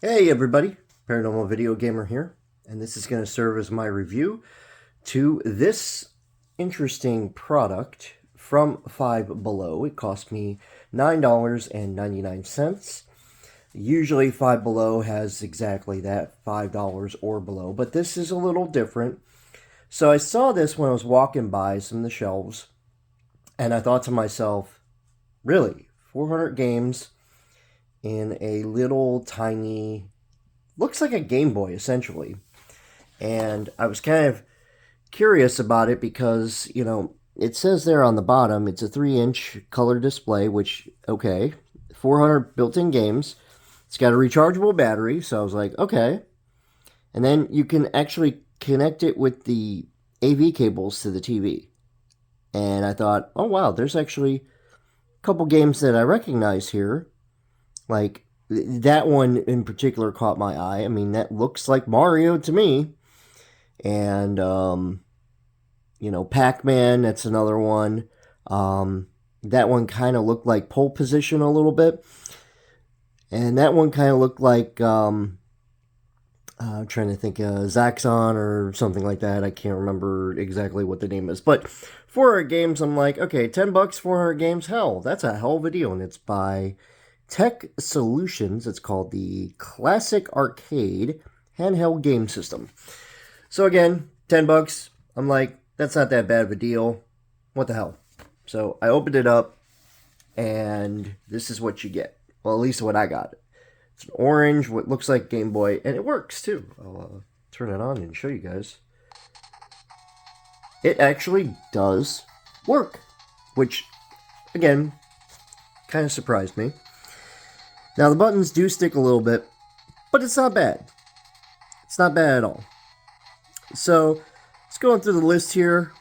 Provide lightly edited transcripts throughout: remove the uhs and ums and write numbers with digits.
Hey everybody, Paranormal Video Gamer here, and this is going to serve as my review to this interesting product from Five Below. It cost me $9.99. Usually Five Below has exactly that, $5 or below, but this is a little different. So I saw this when I was walking by some of the shelves, and I thought to myself, really, 400 games in a little tiny, looks like a Game Boy essentially. And I was kind of curious about it because, it says there on the bottom it's a 3-inch color display, which, okay, 400 built in games. It's got a rechargeable battery, so I was like, okay. And then you can actually connect it with the AV cables to the TV. And I thought, oh wow, there's actually a couple games that I recognize here. Like that one in particular caught my eye. I mean, that looks like Mario to me. And Pac-Man, that's another one. That one kind of looked like Pole Position a little bit, and that one kind of looked like I'm trying to think Zaxxon or something like that. I can't remember exactly what the name is, but 400 games. I'm like, okay, $10, 400 games. Hell, that's a hell of a deal, and it's by Tech Solutions. It's called the Classic Arcade Handheld Game System. So again, $10. I'm like, that's not that bad of a deal. What the hell? So I opened it up, and this is what you get. Well, at least what I got. It's an orange, what looks like Game Boy, and it works too. I'll turn it on and show you guys. It actually does work, which, again, kind of surprised me. Now, the buttons do stick a little bit, but it's not bad. It's not bad at all. So, let's go through the list here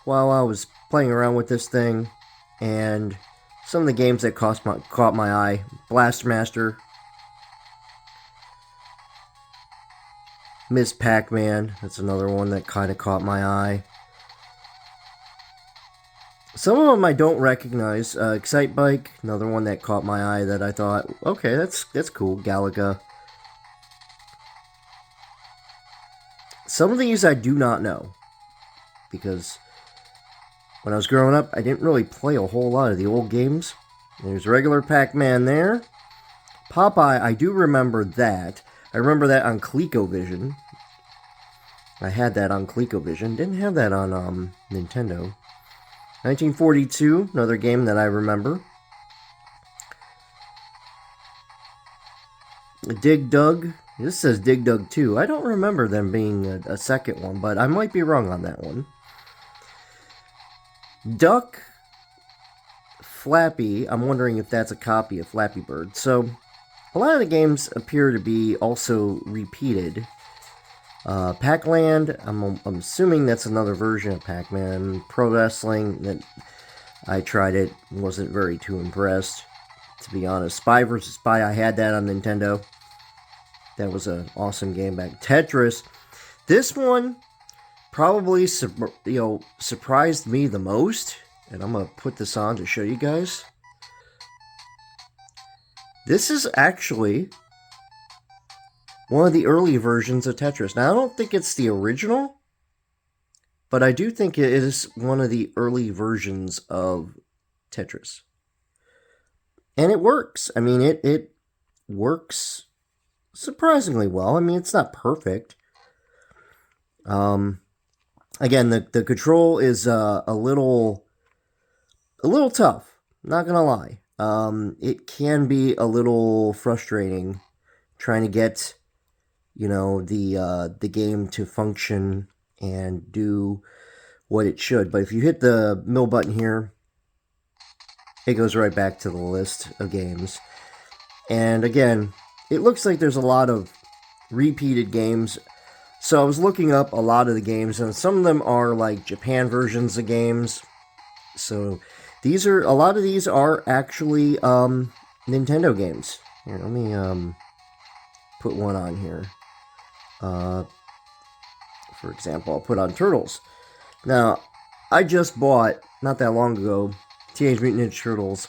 while I was playing around with this thing, and some of the games that caught my eye. Blaster Master, Ms. Pac-Man, that's another one that kind of caught my eye. Some of them I don't recognize. Excitebike, another one that caught my eye that I thought, okay, that's cool. Galaga. Some of these I do not know, because when I was growing up, I didn't really play a whole lot of the old games. There's regular Pac-Man there. Popeye, I do remember that. I remember that on ColecoVision. I had that on ColecoVision. Didn't have that on Nintendo. 1942, another game that I remember. Dig Dug. This says Dig Dug 2. I don't remember them being a second one, but I might be wrong on that one. Duck Flappy. I'm wondering if that's a copy of Flappy Bird. So, a lot of the games appear to be also repeated. Pac-Land, I'm assuming that's another version of Pac-Man. Pro Wrestling, that I tried it, wasn't very too impressed, to be honest. Spy vs. Spy, I had that on Nintendo. That was an awesome game back. Tetris, this one probably surprised me the most, and I'm gonna put this on to show you guys. This is actually one of the early versions of Tetris. Now, I don't think it's the original, but I do think it is one of the early versions of Tetris. And it works. I mean, it works surprisingly well. I mean, it's not perfect. Again, the control is a little tough. Not gonna lie. It can be a little frustrating trying to get the game to function and do what it should. But if you hit the middle button here, it goes right back to the list of games. And again, it looks like there's a lot of repeated games. So I was looking up a lot of the games, and some of them are like Japan versions of games. So a lot of these are actually Nintendo games. Here, let me put one on here. For example, I'll put on Turtles. Now, I just bought, not that long ago, Teenage Mutant Ninja Turtles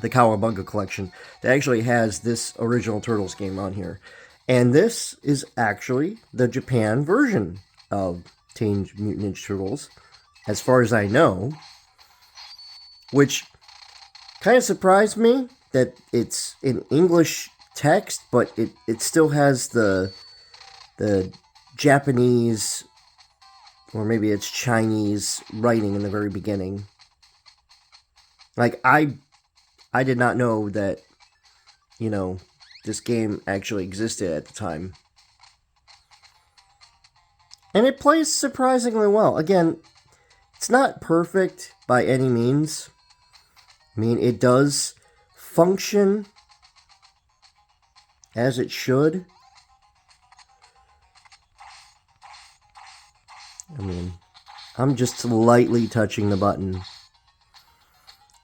the Cowabunga collection that actually has this original Turtles game on here. And this is actually the Japan version of Teenage Mutant Ninja Turtles, as far as I know. Which kind of surprised me that it's in English text, but it still has the Japanese, or maybe it's Chinese writing in the very beginning. Like, I did not know that, you know, this game actually existed at the time. And it plays surprisingly well. Again, it's not perfect by any means. I mean, it does function as it should. I mean, I'm just lightly touching the button.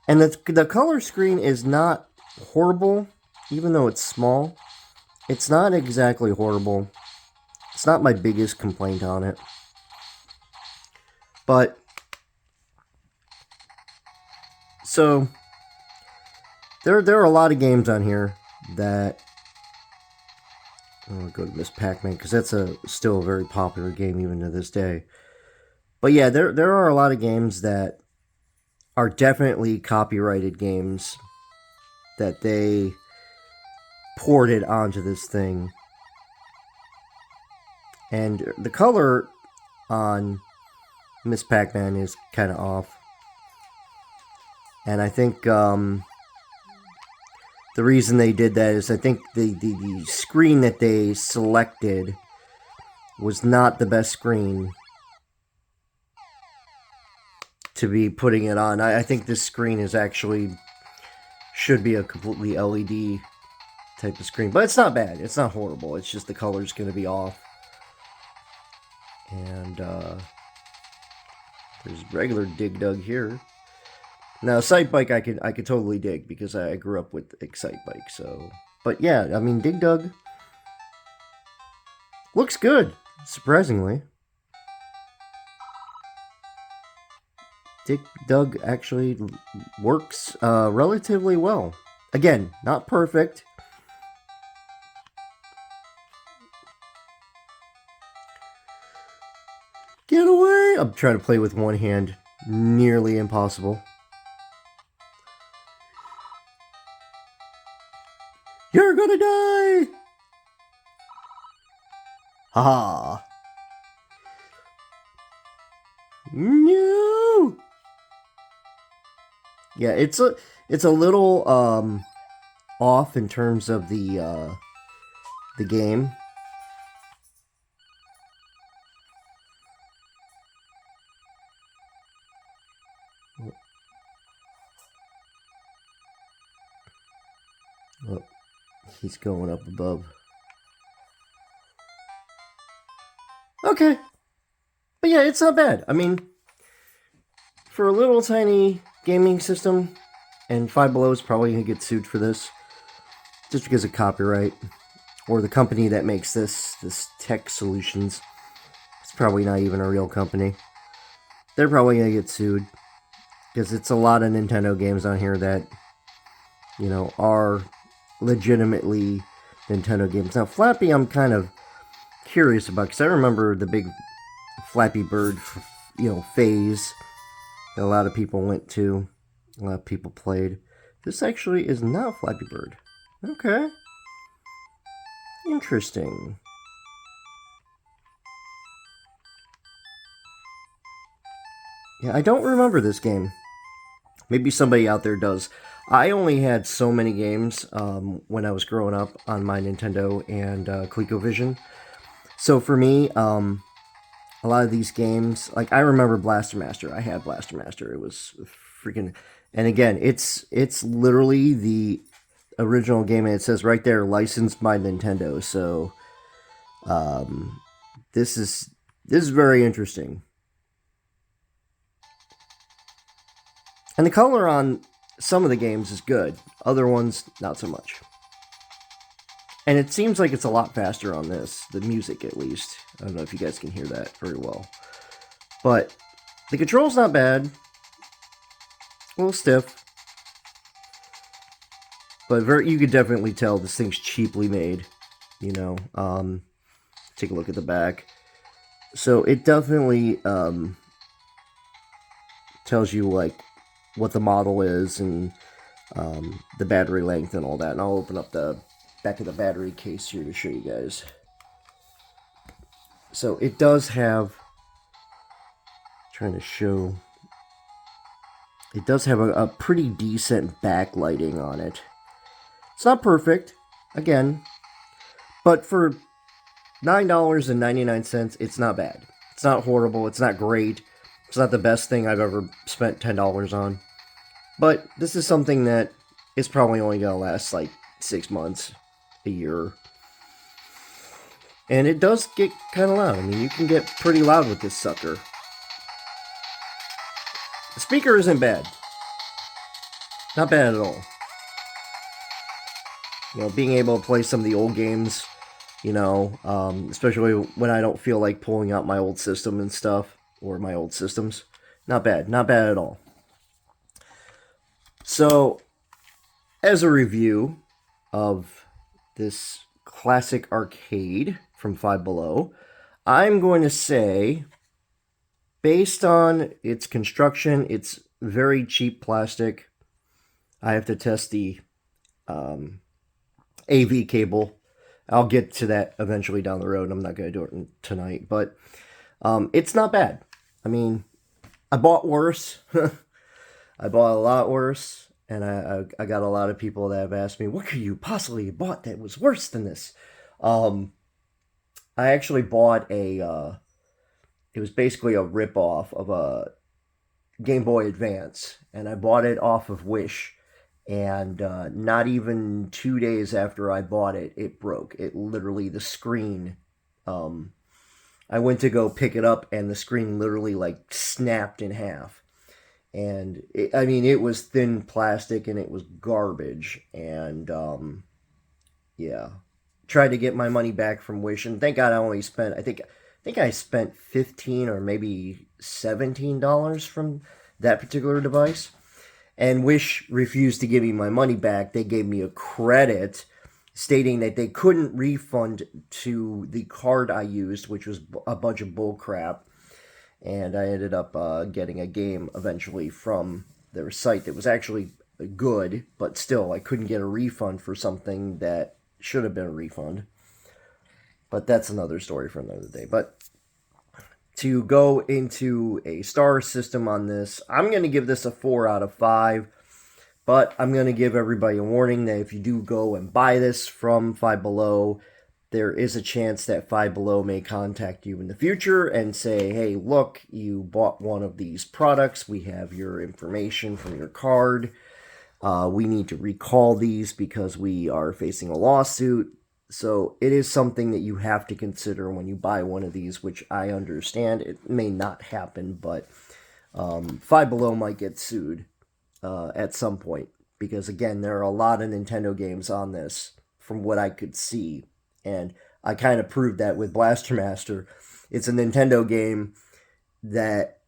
And the color screen is not horrible, even though it's small. It's not exactly horrible. It's not my biggest complaint on it. But, so, there are a lot of games on here that, I'll go to Miss Pac-Man, because that's still a very popular game even to this day. But yeah, there are a lot of games that are definitely copyrighted games that they ported onto this thing. And the color on Miss Pac-Man is kind of off. And I think the reason they did that is I think the screen that they selected was not the best screen to be putting it on. I think this screen is actually should be a completely LED type of screen. But it's not bad. It's not horrible. It's just the color's going to be off. And there's regular Dig Dug here. Now, Excite Bike I could totally dig because I grew up with Excite Bike. So, but yeah, I mean, Dig Dug looks good, surprisingly. Dig Dug actually works relatively well. Again, not perfect. Get away! I'm trying to play with one hand. Nearly impossible. You're gonna die! Haha. No! Yeah, it's a little off in terms of the game. Oh, he's going up above. Okay. But yeah, it's not bad. I mean, for a little tiny gaming system, and Five Below is probably going to get sued for this, just because of copyright, or the company that makes this Tech Solutions. It's probably not even a real company. They're probably going to get sued, because it's a lot of Nintendo games on here that, you know, are legitimately Nintendo games. Now, Flappy, I'm kind of curious about, because I remember the big Flappy Bird, you know, phase that a lot of people went to, a lot of people played. This actually is not Flappy Bird. Okay. Interesting. Yeah, I don't remember this game. Maybe somebody out there does. I only had so many games when I was growing up on my Nintendo and ColecoVision. So for me, a lot of these games, like I remember Blaster Master. I had Blaster Master. It was freaking, and again, it's literally the original game, and it says right there, licensed by Nintendo. So, this is very interesting. And the color on some of the games is good. Other ones, not so much. And it seems like it's a lot faster on this. The music, at least. I don't know if you guys can hear that very well. But the control's not bad. A little stiff. But you could definitely tell this thing's cheaply made. You know, take a look at the back. So it definitely tells you like what the model is and the battery length and all that. And I'll open up the back of the battery case here to show you guys. So it does have, trying to show, it does have a pretty decent backlighting on it. It's not perfect, again, but for $9.99, it's not bad. It's not horrible, it's not great, it's not the best thing I've ever spent $10 on. But this is something that is probably only going to last like 6 months, a year. And it does get kind of loud. I mean, you can get pretty loud with this sucker. The speaker isn't bad. Not bad at all. You know, being able to play some of the old games, you know, especially when I don't feel like pulling out my old system and stuff, or my old systems. Not bad. Not bad at all. So, as a review of this classic arcade from Five Below, I'm going to say, based on its construction, it's very cheap plastic. I have to test the AV cable. I'll get to that eventually down the road. I'm not going to do it tonight, but it's not bad. I mean, I bought worse. I bought a lot worse, and I got a lot of people that have asked me, what could you possibly have bought that was worse than this? I actually bought it was basically a ripoff of a Game Boy Advance, and I bought it off of Wish, and not even 2 days after I bought it, it broke. It literally, the screen, I went to go pick it up, and the screen literally, like, snapped in half. And, I mean, it was thin plastic, and it was garbage, and, yeah. Tried to get my money back from Wish, and thank God I only spent, I think I spent $15 or maybe $17 from that particular device. And Wish refused to give me my money back. They gave me a credit stating that they couldn't refund to the card I used, which was a bunch of bull crap. And I ended up getting a game eventually from their site that was actually good, but still I couldn't get a refund for something that should have been a refund. But that's another story for another day. But to go into a star system on this, I'm going to give this a 4 out of 5. But I'm going to give everybody a warning that if you do go and buy this from Five Below, there is a chance that Five Below may contact you in the future and say, hey, look, you bought one of these products. We have your information from your card. We need to recall these because we are facing a lawsuit. So it is something that you have to consider when you buy one of these, which I understand. It may not happen, but Five Below might get sued at some point. Because, again, there are a lot of Nintendo games on this from what I could see. And I kind of proved that with Blaster Master. It's a Nintendo game that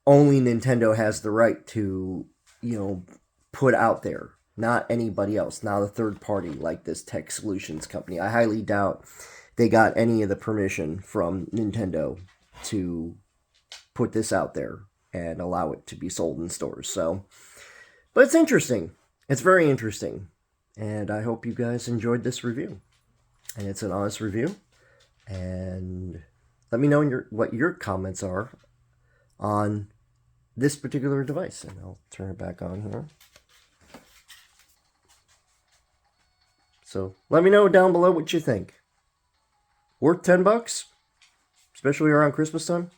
only Nintendo has the right to, you know, put out there. Not anybody else, not a third party like this Tech Solutions company. I highly doubt they got any of the permission from Nintendo to put this out there and allow it to be sold in stores. So, but it's interesting. It's very interesting. And I hope you guys enjoyed this review. And it's an honest review. And let me know what your comments are on this particular device. And I'll turn it back on here. So let me know down below what you think. Worth $10? Especially around Christmas time?